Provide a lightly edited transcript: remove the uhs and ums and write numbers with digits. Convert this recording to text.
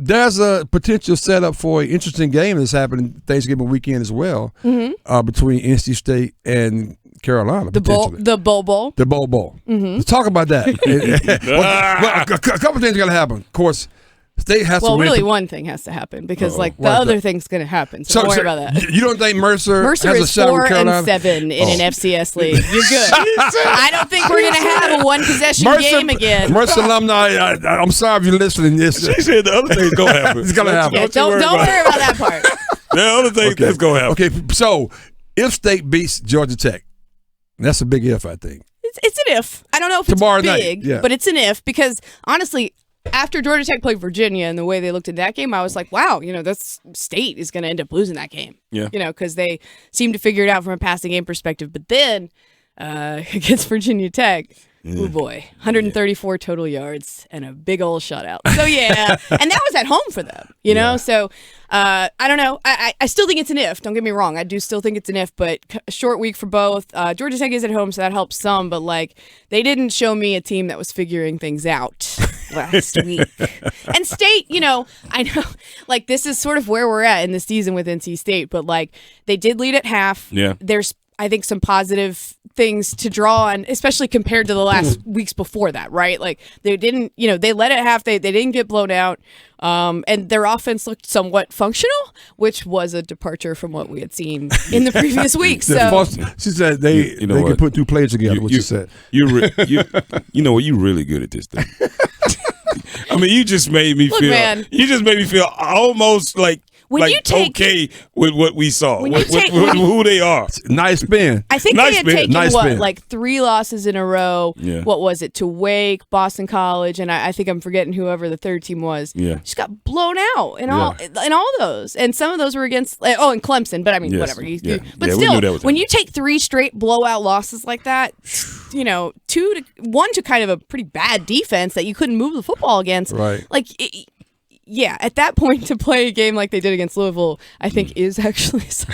there's a potential setup for an interesting game that's happening Thanksgiving weekend as well, between NC State and Carolina. The Bowl Bowl. The Bowl Bowl. Let's talk about that. Well, a couple things got to happen. Of course, State has to win. Well, really, one thing has to happen because, the other thing's going to happen. So don't worry about that. You don't think Mercer has a is shot with Carolina? 4-7 in an FCS league. You're good. I don't think we're going to have a one-possession game again. Mercer alumni, I'm sorry if you're listening. She said the other thing's going to happen. It's going to happen. Yeah, don't worry about that part. The other thing that's going to happen. Okay, so if State beats Georgia Tech, that's a big if, I think. It's an if. I don't know if Tomorrow it's big, night, but it's an if because, honestly, after Georgia Tech played Virginia and the way they looked at that game, I was like, wow, that's State is going to end up losing that game. Yeah. Because they seem to figure it out from a passing game perspective. But then against Virginia Tech, oh boy, 134 total yards and a big old shutout. So, yeah, and that was at home for them, you know? So, I don't know. I still think it's an if. Don't get me wrong. I do still think it's an if, but a short week for both. Georgia Tech is at home, so that helps some. But, they didn't show me a team that was figuring things out last week. And State, I know, this is sort of where we're at in the season with NC State. But, they did lead at half. Yeah. There's, I think, some positive things to draw on, especially compared to the last weeks before that, right? They didn't, they led at half. They didn't get blown out. And their offense looked somewhat functional, which was a departure from what we had seen in the previous week. So she said they can put two plays together, what you said. You know what? You're really good at this thing. I mean, you just made me feel. Man. You just made me feel almost okay with what we saw, who they are. Nice spin. I think nice they had taken, spin. 3 losses in a row. Yeah. What was it? To Wake, Boston College, and I think I'm forgetting whoever the third team was. Yeah. Just got blown out in all those. And some of those were against, and Clemson, but I mean, whatever. But still, when you take 3 straight blowout losses like that, 1 to kind of a pretty bad defense that you couldn't move the football against. Right. Yeah, at that point to play a game like they did against Louisville, I think is actually a sign